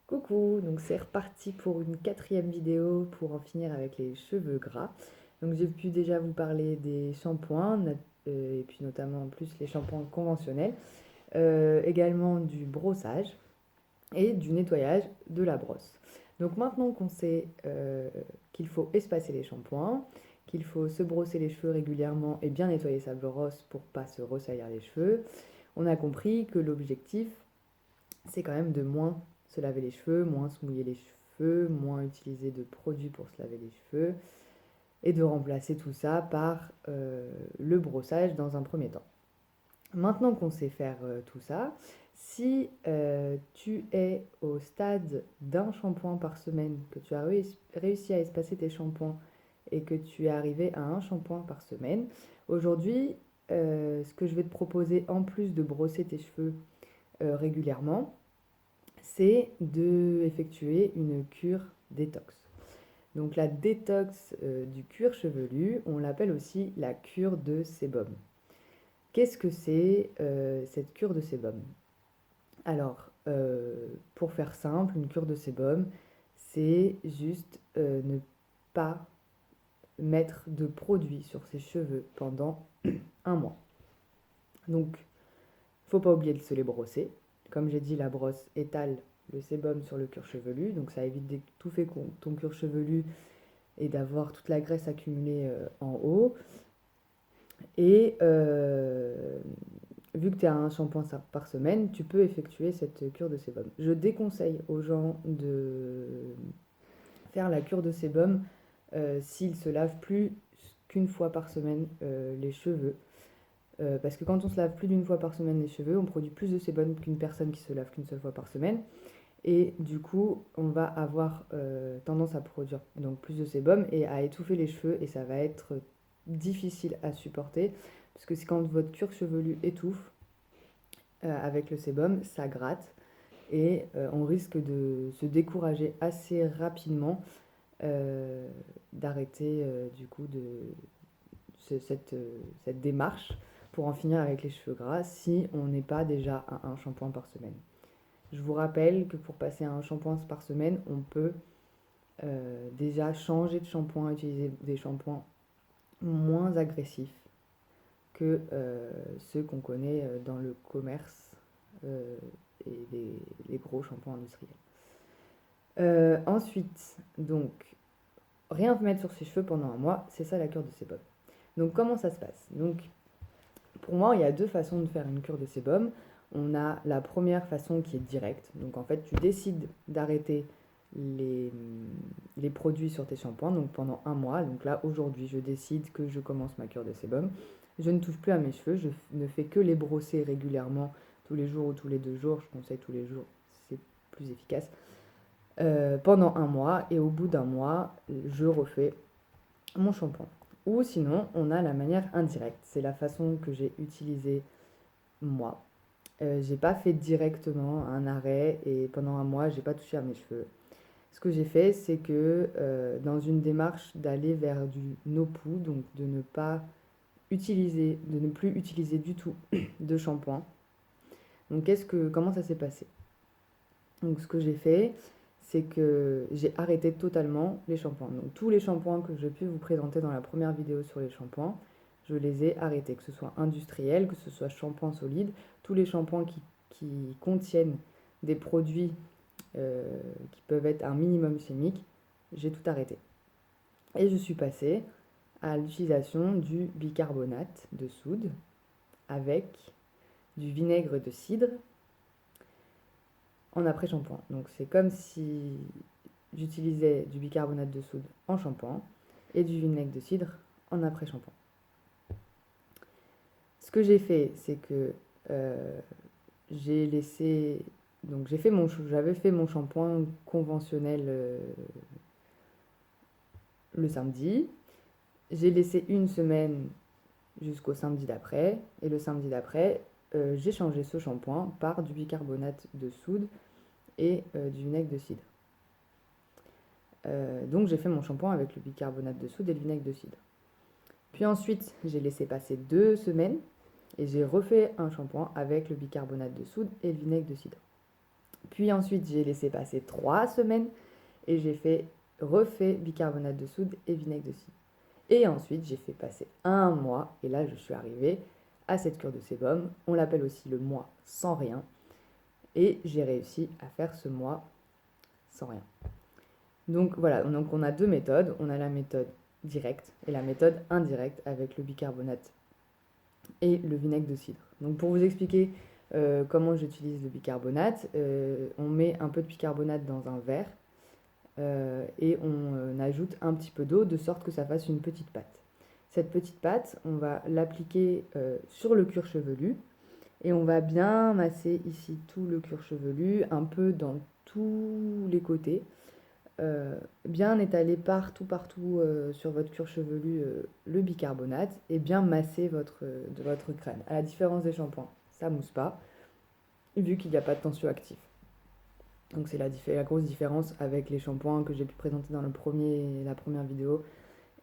Coucou, donc c'est reparti pour une quatrième vidéo pour en finir avec les cheveux gras. Donc j'ai pu déjà vous parler des shampoings, et puis notamment en plus les shampoings conventionnels, également du brossage et du nettoyage de la brosse. Donc maintenant qu'on sait qu'il faut espacer les shampoings, qu'il faut se brosser les cheveux régulièrement et bien nettoyer sa brosse pour pas se ressaillir les cheveux, on a compris que l'objectif c'est quand même de moins se laver les cheveux, moins se mouiller les cheveux, moins utiliser de produits pour se laver les cheveux, et de remplacer tout ça par le brossage dans un premier temps. Maintenant qu'on sait faire tout ça, si tu es au stade d'un shampoing par semaine, que tu as réussi à espacer tes shampoings et que tu es arrivé à un shampoing par semaine, aujourd'hui, ce que je vais te proposer en plus de brosser tes cheveux régulièrement, c'est de effectuer une cure détox. Donc la détox du cuir chevelu, on l'appelle aussi la cure de sébum. Qu'est-ce que c'est cette cure de sébum? Alors, pour faire simple, une cure de sébum, c'est juste ne pas mettre de produit sur ses cheveux pendant un mois. Donc, faut pas oublier de se les brosser. Comme j'ai dit, la brosse étale le sébum sur le cuir chevelu, donc ça évite d'étouffer ton cuir chevelu et d'avoir toute la graisse accumulée en haut. Et vu que tu as un shampoing par semaine, tu peux effectuer cette cure de sébum. Je déconseille aux gens de faire la cure de sébum s'ils se lavent plus qu'une fois par semaine les cheveux. Parce que quand on se lave plus d'une fois par semaine les cheveux, on produit plus de sébum qu'une personne qui se lave qu'une seule fois par semaine. Et du coup, on va avoir tendance à produire donc plus de sébum et à étouffer les cheveux. Et ça va être difficile à supporter. Parce que c'est quand votre cuir chevelu étouffe avec le sébum, ça gratte. Et on risque de se décourager assez rapidement d'arrêter du coup cette démarche pour en finir avec les cheveux gras si on n'est pas déjà à un shampoing par semaine. Je vous rappelle que pour passer à un shampoing par semaine, on peut déjà changer de shampoing, utiliser des shampoings moins agressifs que ceux qu'on connaît dans le commerce euh, et les gros shampoings industriels. Ensuite, donc, rien mettre sur ses cheveux pendant un mois, c'est ça la cure de sébum. Donc comment ça se passe? Donc pour moi, il y a deux façons de faire une cure de sébum. On a la première façon qui est directe. Donc en fait, tu décides d'arrêter les produits sur tes shampoings donc pendant un mois. Donc là, aujourd'hui, je décide que je commence ma cure de sébum. Je ne touche plus à mes cheveux, je ne fais que les brosser régulièrement, tous les jours ou tous les 2 jours. Je conseille tous les jours, c'est plus efficace. Pendant un mois et au bout d'un mois, je refais mon shampoing. Ou sinon, on a la manière indirecte. C'est la façon que j'ai utilisée moi. J'ai pas fait directement un arrêt et pendant un mois, j'ai pas touché à mes cheveux. Ce que j'ai fait, c'est que dans une démarche d'aller vers du no-poo, donc de ne pas utiliser, de ne plus utiliser du tout de shampoing. Donc comment ça s'est passé? Donc ce que j'ai fait, c'est que j'ai arrêté totalement les shampoings. Donc tous les shampoings que j'ai pu vous présenter dans la première vidéo sur les shampoings, je les ai arrêtés, que ce soit industriel, que ce soit shampoing solide, tous les shampoings qui contiennent des produits qui peuvent être un minimum chimique, j'ai tout arrêté. Et je suis passée à l'utilisation du bicarbonate de soude avec du vinaigre de cidre en après-shampoing. Donc c'est comme si j'utilisais du bicarbonate de soude en shampoing et du vinaigre de cidre en après-shampoing. Ce que j'ai fait, c'est que j'ai laissé. Donc j'avais fait mon shampoing conventionnel le samedi. J'ai laissé une semaine jusqu'au samedi d'après. Et le samedi d'après, j'ai changé ce shampoing par du bicarbonate de soude et du vinaigre de cidre. Donc j'ai fait mon shampoing avec le bicarbonate de soude et le vinaigre de cidre. Puis ensuite, j'ai laissé passer 2 semaines et j'ai refait un shampoing avec le bicarbonate de soude et le vinaigre de cidre. Puis ensuite, j'ai laissé passer 3 semaines et j'ai refait bicarbonate de soude et vinaigre de cidre. Et ensuite, j'ai fait passer 1 mois et là, je suis arrivée à cette cure de sébum. On l'appelle aussi le mois sans rien. Et j'ai réussi à faire ce mois sans rien. Donc voilà, donc on a 2 méthodes. On a la méthode directe et la méthode indirecte avec le bicarbonate et le vinaigre de cidre. Donc pour vous expliquer comment j'utilise le bicarbonate, on met un peu de bicarbonate dans un verre et on ajoute un petit peu d'eau de sorte que ça fasse une petite pâte. Cette petite pâte, on va l'appliquer sur le cuir chevelu et on va bien masser ici tout le cuir chevelu, un peu dans tous les côtés. Bien étaler partout sur votre cuir chevelu le bicarbonate et bien masser de votre crâne. À la différence des shampoings, ça mousse pas, vu qu'il n'y a pas de tensioactif. Donc c'est la grosse différence avec les shampoings que j'ai pu présenter dans la première vidéo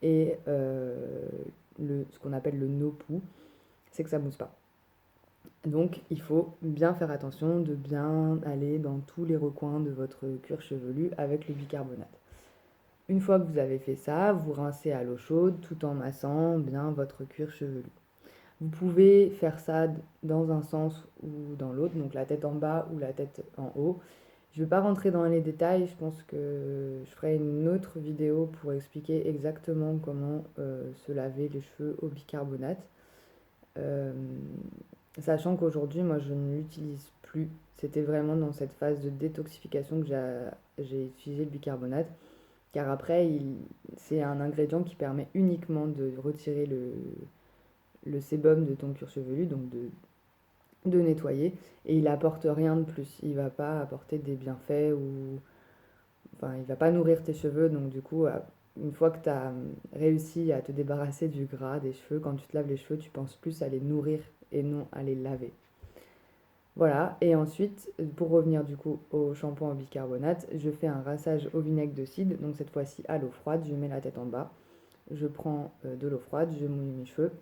et ce qu'on appelle le no-poo, c'est que ça mousse pas. Donc il faut bien faire attention de bien aller dans tous les recoins de votre cuir chevelu avec le bicarbonate. Une fois que vous avez fait ça, vous rincez à l'eau chaude tout en massant bien votre cuir chevelu. Vous pouvez faire ça dans un sens ou dans l'autre, donc la tête en bas ou la tête en haut. Je ne vais pas rentrer dans les détails, je pense que je ferai une autre vidéo pour expliquer exactement comment se laver les cheveux au bicarbonate. Sachant qu'aujourd'hui, moi, je ne l'utilise plus. C'était vraiment dans cette phase de détoxification que j'ai utilisé le bicarbonate. Car après, c'est un ingrédient qui permet uniquement de retirer le sébum de ton cuir chevelu, donc de nettoyer. Et il apporte rien de plus. Il va pas apporter des bienfaits ou... Enfin, il va pas nourrir tes cheveux. Donc du coup, une fois que tu as réussi à te débarrasser du gras des cheveux, quand tu te laves les cheveux, tu penses plus à les nourrir et non à les laver. Voilà, et ensuite, pour revenir du coup au shampoing au bicarbonate, je fais un rinçage au vinaigre de cidre, donc cette fois-ci à l'eau froide, je mets la tête en bas, je prends de l'eau froide, je mouille mes cheveux,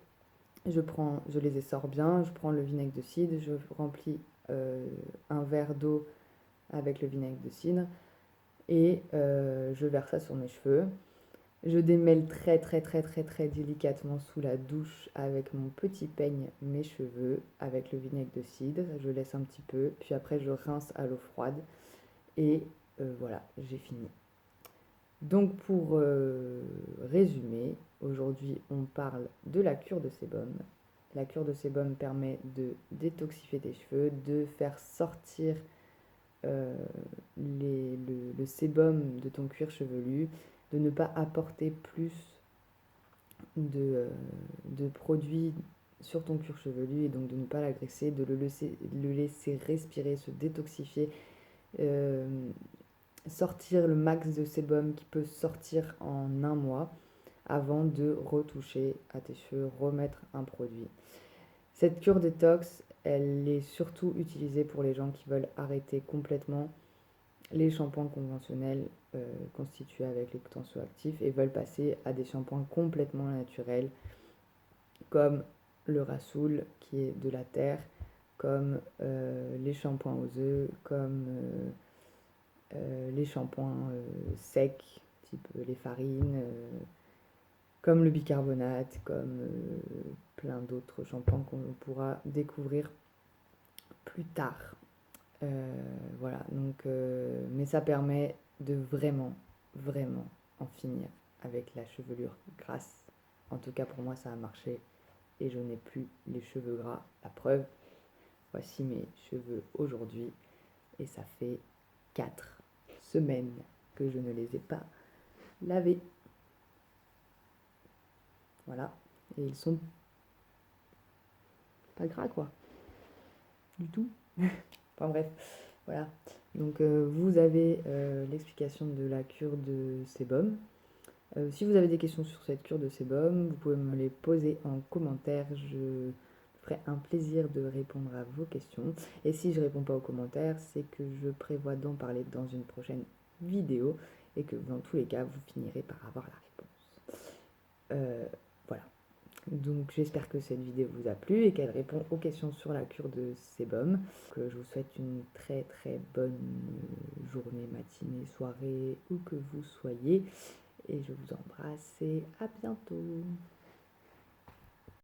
je les essore bien, je prends le vinaigre de cidre, je remplis un verre d'eau avec le vinaigre de cidre et je verse ça sur mes cheveux. Je démêle très très très très très délicatement sous la douche avec mon petit peigne mes cheveux avec le vinaigre de cidre. Je laisse un petit peu, puis après je rince à l'eau froide et voilà, j'ai fini. Donc pour résumer, aujourd'hui on parle de la cure de sébum. La cure de sébum permet de détoxifier tes cheveux, de faire sortir le sébum de ton cuir chevelu, de ne pas apporter plus de produits sur ton cuir chevelu et donc de ne pas l'agresser, de le laisser respirer, se détoxifier, sortir le max de sébum qui peut sortir en 1 mois avant de retoucher à tes cheveux, remettre un produit. Cette cure détox, elle est surtout utilisée pour les gens qui veulent arrêter complètement les shampoings conventionnels constitués avec les tensioactifs et veulent passer à des shampoings complètement naturels comme le Rassoul qui est de la terre, comme les shampoings aux œufs, comme les shampoings secs, type les farines, comme le bicarbonate, comme plein d'autres shampoings qu'on pourra découvrir plus tard. Voilà, donc, mais ça permet de vraiment, vraiment en finir avec la chevelure grasse. En tout cas, pour moi, ça a marché et je n'ai plus les cheveux gras. La preuve, voici mes cheveux aujourd'hui et ça fait 4 semaines que je ne les ai pas lavés. Voilà, et ils sont pas gras quoi, du tout. Enfin bref, voilà. Donc vous avez l'explication de la cure de sébum. Si vous avez des questions sur cette cure de sébum, vous pouvez me les poser en commentaire. Je ferai un plaisir de répondre à vos questions. Et si je ne réponds pas aux commentaires, c'est que je prévois d'en parler dans une prochaine vidéo et que dans tous les cas, vous finirez par avoir la réponse. Voilà. Donc j'espère que cette vidéo vous a plu et qu'elle répond aux questions sur la cure de sébum. Que je vous souhaite une très très bonne journée, matinée, soirée, où que vous soyez. Et je vous embrasse et à bientôt.